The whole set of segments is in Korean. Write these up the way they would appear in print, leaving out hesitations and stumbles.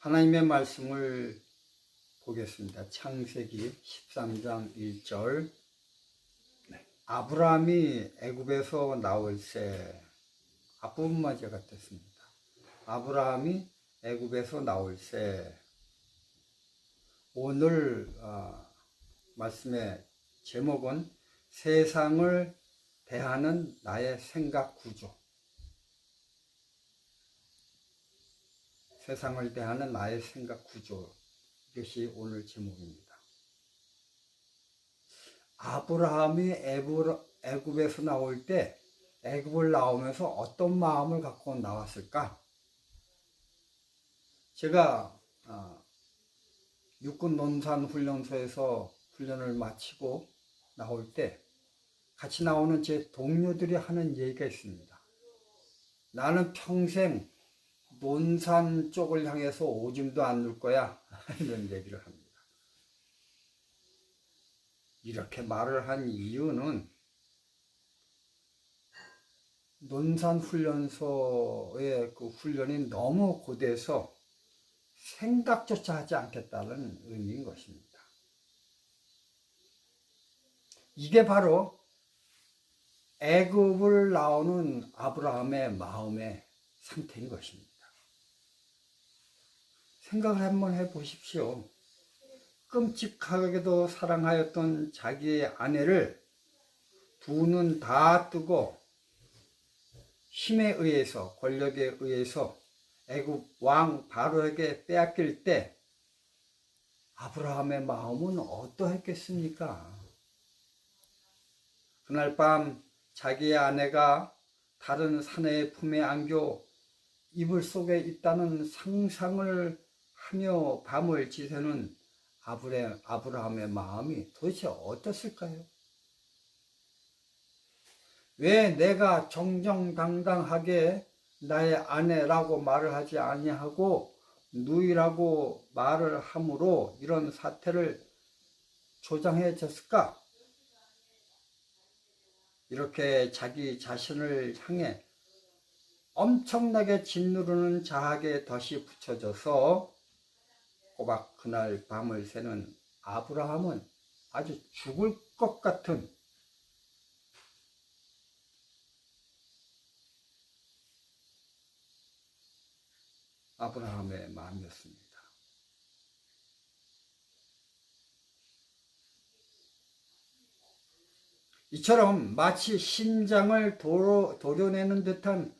하나님의 말씀을 보겠습니다. 창세기 13장 1절. 아브라함이 애굽에서 나올새, 앞부분만 제가 뗐습니다. 아브라함이 애굽에서 나올새. 오늘 말씀의 제목은 세상을 대하는 나의 생각 구조. 세상을 대하는 나의 생각 구조. 이것이 오늘 제목입니다. 아브라함이 애굽에서 나올 때 애굽을 나오면서 어떤 마음을 갖고 나왔을까? 제가 육군 논산 훈련소에서 훈련을 마치고 나올 때 같이 나오는 제 동료들이 하는 얘기가 있습니다. 나는 평생 논산 쪽을 향해서 오줌도 안 눌 거야. 이런 얘기를 합니다. 이렇게 말을 한 이유는 논산 훈련소의 그 훈련이 너무 고돼서 생각조차 하지 않겠다는 의미인 것입니다. 이게 바로 애굽을 나오는 아브라함의 마음의 상태인 것입니다. 생각을 한번 해보십시오. 끔찍하게도 사랑하였던 자기의 아내를 두 눈 다 뜨고 힘에 의해서, 권력에 의해서 애굽 왕 바로에게 빼앗길 때 아브라함의 마음은 어떠했겠습니까? 그날 밤 자기의 아내가 다른 사내의 품에 안겨 이불 속에 있다는 상상을 하며 밤을 지새는 아브라함의 마음이 도대체 어떻을까요? 왜 내가 정정당당하게 나의 아내라고 말을 하지 아니하고 누이라고 말을 함으로 이런 사태를 조장해졌을까? 이렇게 자기 자신을 향해 엄청나게 짓누르는 자학에 덫이 붙여져서 꼬박 그날 밤을 새는 아브라함은 아주 죽을 것 같은 아브라함의 마음이었습니다. 이처럼 마치 심장을 도려내는 듯한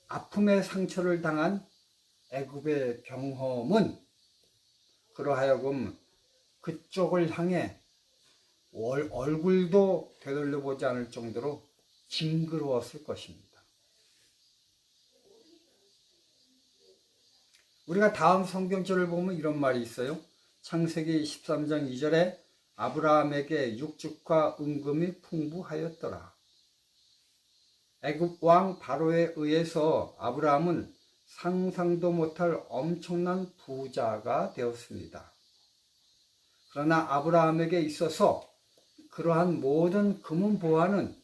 아픔의 상처를 당한 애굽의 경험은 그러하여금 그쪽을 향해 얼굴도 되돌려보지 않을 정도로 징그러웠을 것입니다. 우리가 다음 성경절을 보면 이런 말이 있어요. 창세기 13장 2절에 아브라함에게 육축과 은금이 풍부하였더라. 애굽 왕 바로에 의해서 아브라함은 상상도 못할 엄청난 부자가 되었습니다. 그러나 아브라함에게 있어서 그러한 모든 금은 보화는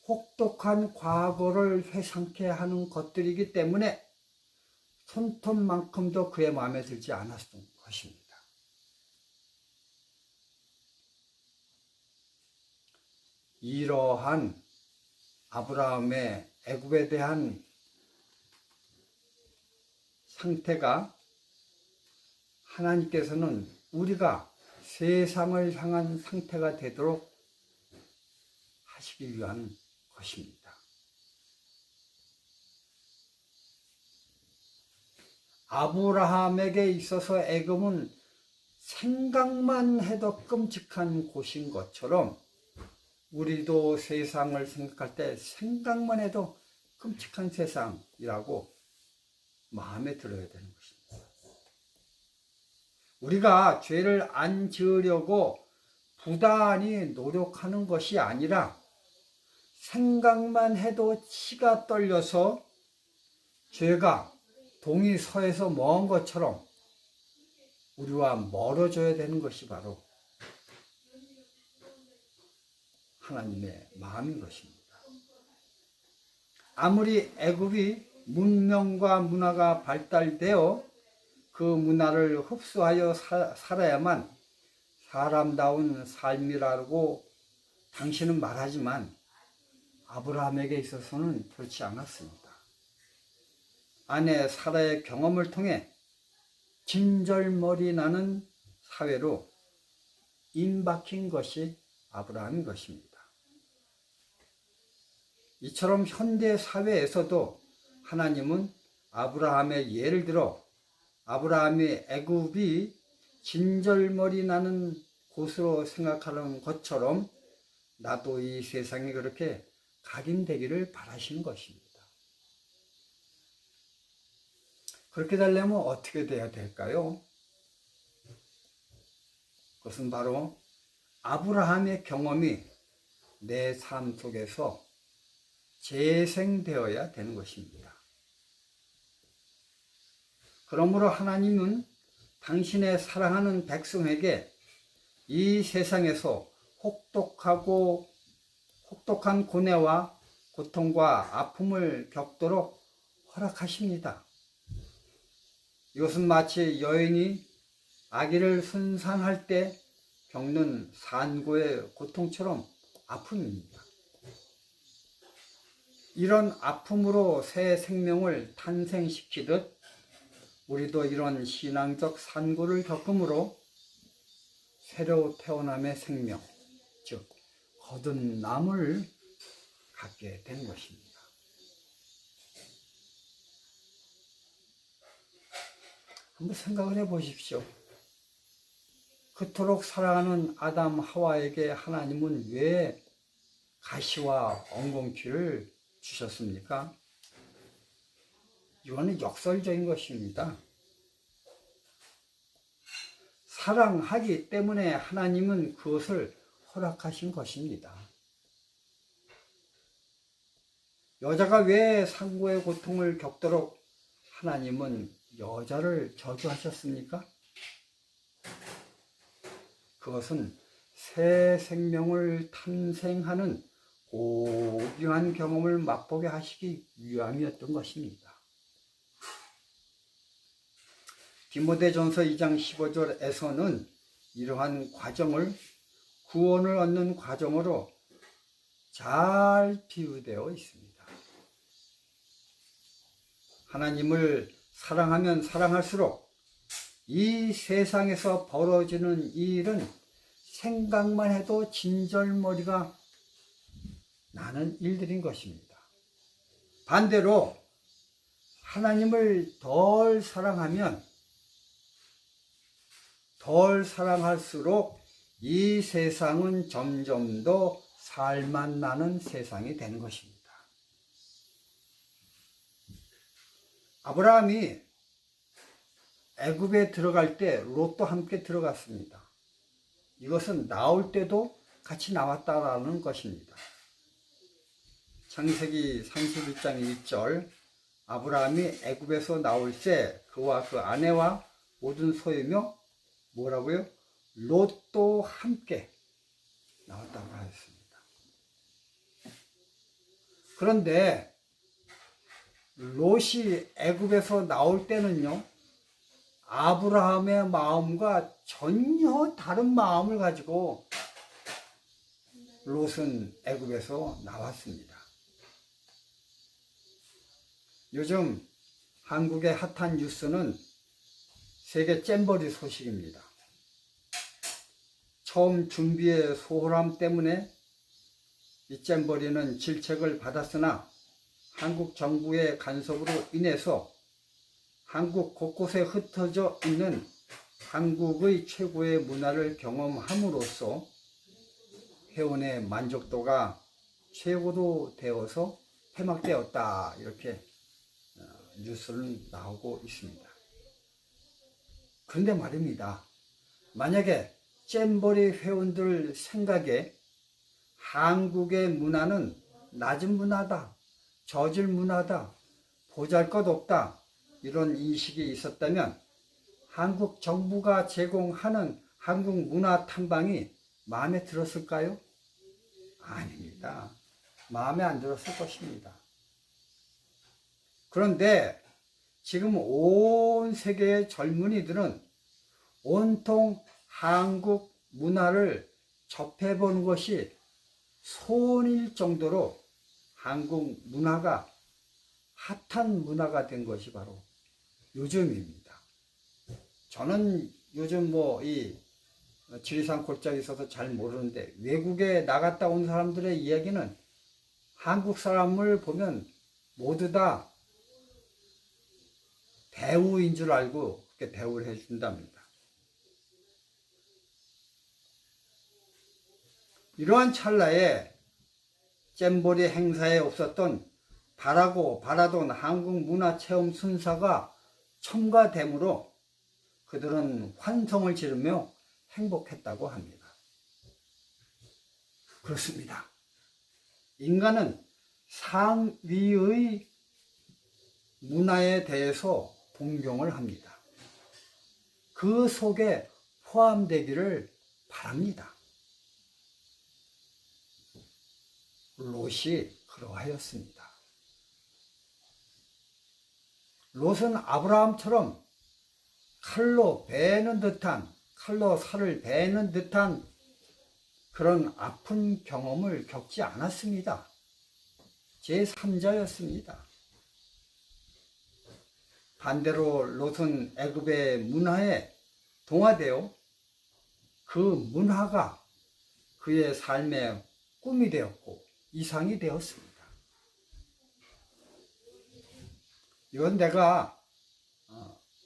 혹독한 과거를 회상케 하는 것들이기 때문에 손톱만큼도 그의 마음에 들지 않았던 것입니다. 이러한 아브라함의 애굽에 대한 상태가 하나님께서는 우리가 세상을 향한 상태가 되도록 하시기 위한 것입니다. 아브라함에게 있어서 애굽은 생각만 해도 끔찍한 곳인 것처럼 우리도 세상을 생각할 때 생각만 해도 끔찍한 세상이라고 마음에 들어야 되는 것입니다. 우리가 죄를 안 지으려고 부단히 노력하는 것이 아니라 생각만 해도 치가 떨려서 죄가 동이 서에서 먼 것처럼 우리와 멀어져야 되는 것이 바로 하나님의 마음인 것입니다. 아무리 애굽이 문명과 문화가 발달되어 그 문화를 흡수하여 살아야만 사람다운 삶이라고 당신은 말하지만 아브라함에게 있어서는 그렇지 않았습니다. 아내 사라의 경험을 통해 진절머리 나는 사회로 임박힌 것이 아브라함인 것입니다. 이처럼 현대 사회에서도 하나님은 아브라함의 예를 들어 아브라함의 애굽이 진절머리 나는 곳으로 생각하는 것처럼 나도 이 세상에 그렇게 각인되기를 바라시는 것입니다. 그렇게 되려면 어떻게 돼야 될까요? 그것은 바로 아브라함의 경험이 내 삶 속에서 재생되어야 되는 것입니다. 그러므로 하나님은 당신의 사랑하는 백성에게 이 세상에서 혹독한 고뇌와 고통과 아픔을 겪도록 허락하십니다. 이것은 마치 여인이 아기를 순산할 때 겪는 산고의 고통처럼 아픔입니다. 이런 아픔으로 새 생명을 탄생시키듯 우리도 이런 신앙적 산고를 겪음으로 새로 태어남의 생명, 즉 거듭남을 갖게 된 것입니다. 한번 생각을 해 보십시오. 그토록 사랑하는 아담 하와에게 하나님은 왜 가시와 엉겅퀴를 주셨습니까? 이거는 역설적인 것입니다. 사랑하기 때문에 하나님은 그것을 허락하신 것입니다. 여자가 왜 상고의 고통을 겪도록 하나님은 여자를 저주하셨습니까? 그것은 새 생명을 탄생하는 고귀한 경험을 맛보게 하시기 위함이었던 것입니다. 디모데전서 2장 15절에서는 이러한 과정을 구원을 얻는 과정으로 잘 비유되어 있습니다. 하나님을 사랑하면 사랑할수록 이 세상에서 벌어지는 이 일은 생각만 해도 진절머리가 나는 일들인 것입니다. 반대로 하나님을 덜 사랑할수록 이 세상은 점점 더 살만 나는 세상이 되는 것입니다. 아브라함이 애굽에 들어갈 때 롯도 함께 들어갔습니다. 이것은 나올 때도 같이 나왔다라는 것입니다. 창세기 31장 1절 아브라함이 애굽에서 나올 때 그와 그 아내와 모든 소유며 뭐라고요? 롯도 함께 나왔다고 하였습니다. 그런데 롯이 애굽에서 나올 때는요, 아브라함의 마음과 전혀 다른 마음을 가지고 롯은 애굽에서 나왔습니다. 요즘 한국의 핫한 뉴스는 세계 잼버리 소식입니다. 처음 준비의 소홀함 때문에 이 잼버리는 질책을 받았으나 한국 정부의 간섭으로 인해서 한국 곳곳에 흩어져 있는 한국의 최고의 문화를 경험함으로써 회원의 만족도가 최고로 되어서 폐막되었다, 이렇게 뉴스는 나오고 있습니다. 그런데 말입니다. 만약에 잼버리 회원들 생각에 한국의 문화는 낮은 문화다, 저질 문화다, 보잘것없다, 이런 인식이 있었다면 한국 정부가 제공하는 한국 문화 탐방이 마음에 들었을까요? 아닙니다. 마음에 안 들었을 것입니다. 그런데 지금 온 세계의 젊은이들은 온통 한국 문화를 접해보는 것이 소원일 정도로 한국 문화가 핫한 문화가 된 것이 바로 요즘입니다. 저는 요즘 이 지리산 골짜기에 있어서 잘 모르는데 외국에 나갔다 온 사람들의 이야기는 한국 사람을 보면 모두 다 배우인 줄 알고 그렇게 대우를 해준답니다. 이러한 찰나에 잼버리 행사에 없었던 바라고 바라던 한국 문화 체험 순사가 첨가되므로 그들은 환성을 지르며 행복했다고 합니다. 그렇습니다. 인간은 상위의 문화에 대해서 존경을 합니다. 그 속에 포함되기를 바랍니다. 롯이 그러하였습니다. 롯은 아브라함처럼 칼로 살을 베는 듯한 그런 아픈 경험을 겪지 않았습니다. 제3자였습니다. 반대로 롯은 애굽의 문화에 동화되어 그 문화가 그의 삶의 꿈이 되었고 이상이 되었습니다. 이건 내가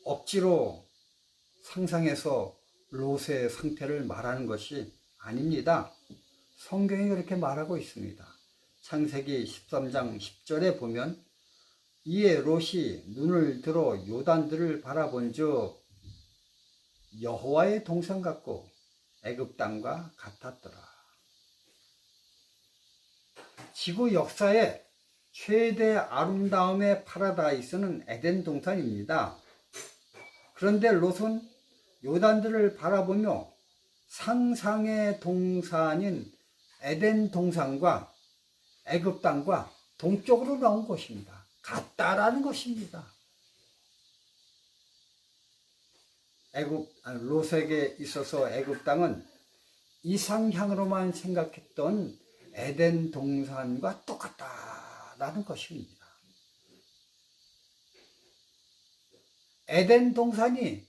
억지로 상상해서 롯의 상태를 말하는 것이 아닙니다. 성경이 그렇게 말하고 있습니다. 창세기 13장 10절에 보면 이에 롯이 눈을 들어 요단들을 바라본즉 여호와의 동산 같고 애굽 땅과 같았더라. 지구 역사의 최대 아름다움의 파라다이스는 에덴 동산입니다. 그런데 롯은 요단들을 바라보며 상상의 동산인 에덴 동산과 애굽 땅과 동쪽으로 나온 것입니다. 같다라는 것입니다. 롯에게 있어서 애굽 땅은 이상향으로만 생각했던 에덴 동산과 똑같다라는 것입니다. 에덴 동산이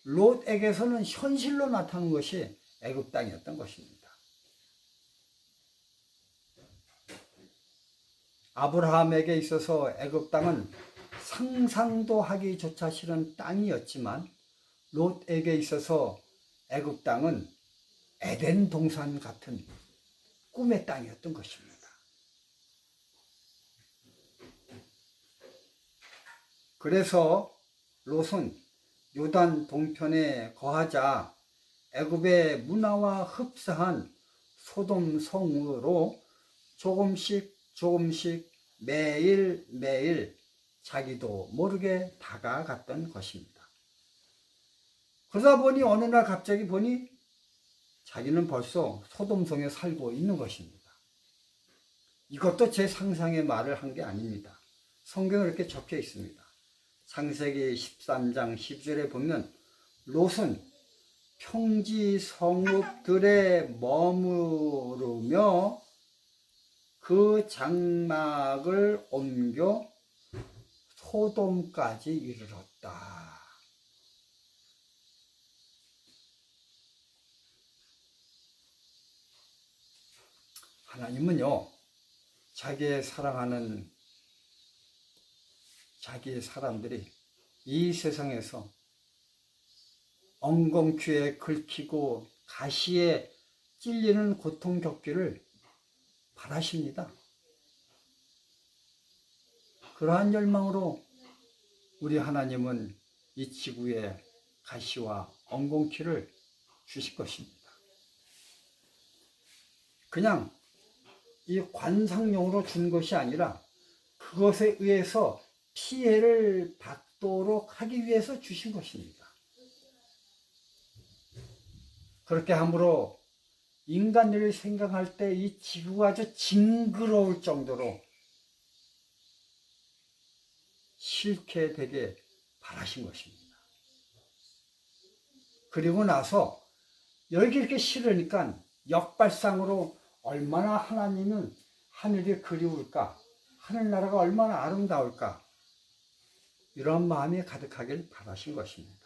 롯에게서는 현실로 나타난 것이 애굽 땅이었던 것입니다. 아브라함에게 있어서 애굽 땅은 상상도 하기조차 싫은 땅이었지만 롯에게 있어서 애굽 땅은 에덴 동산 같은 꿈의 땅이었던 것입니다. 그래서 롯은 요단 동편에 거하자 애굽의 문화와 흡사한 소돔 성으로 조금씩 매일 자기도 모르게 다가갔던 것입니다. 그러다 보니 어느 날 갑자기 보니 자기는 벌써 소돔성에 살고 있는 것입니다. 이것도 제 상상의 말을 한 게 아닙니다. 성경에 이렇게 적혀 있습니다. 창세기 13장 10절에 보면 롯은 평지 성읍들에 머무르며 그 장막을 옮겨 소돔까지 이르렀다. 하나님은요, 자기의 사랑하는 자기의 사람들이 이 세상에서 엉겅퀴에 긁히고 가시에 찔리는 고통 겪기를 바라십니다. 그러한 열망으로 우리 하나님은 이 지구에 가시와 엉겅퀴를 주실 것입니다. 그냥 이 관상용으로 준 것이 아니라 그것에 의해서 피해를 받도록 하기 위해서 주신 것입니다. 그렇게 함으로 인간들을 생각할 때 이 지구가 아주 징그러울 정도로 싫게 되게 바라신 것입니다. 그리고 나서 여기 이렇게 실으니까 역발상으로 얼마나 하나님은 하늘이 그리울까, 하늘나라가 얼마나 아름다울까, 이런 마음이 가득하길 바라신 것입니다.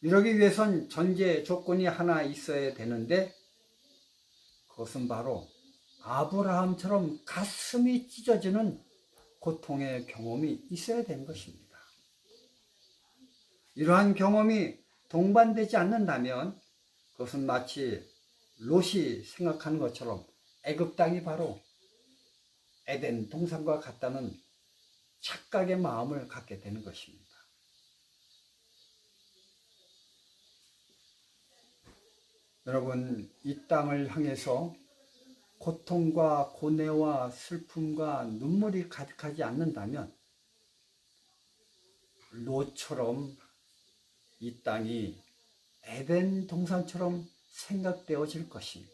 이러기 위해선 전제 조건이 하나 있어야 되는데, 그것은 바로 아브라함처럼 가슴이 찢어지는 고통의 경험이 있어야 되는 것입니다. 이러한 경험이 동반되지 않는다면 그것은 마치 롯이 생각하는 것처럼 애굽 땅이 바로 에덴 동산과 같다는 착각의 마음을 갖게 되는 것입니다. 여러분, 이 땅을 향해서 고통과 고뇌와 슬픔과 눈물이 가득하지 않는다면 롯처럼 이 땅이 에덴 동산처럼 생각되어질 것입니다.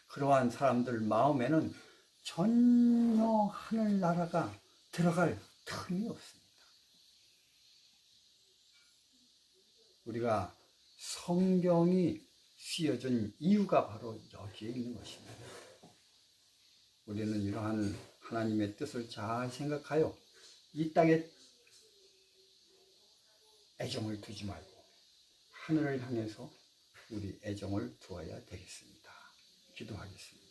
그러한 사람들 마음에는 전혀 하늘나라가 들어갈 틈이 없습니다. 우리가 성경이 쓰여진 이유가 바로 여기에 있는 것입니다. 우리는 이러한 하나님의 뜻을 잘 생각하여 이 땅에 애정을 두지 말고 하늘을 향해서 우리 애정을 두어야 되겠습니다. 기도하겠습니다.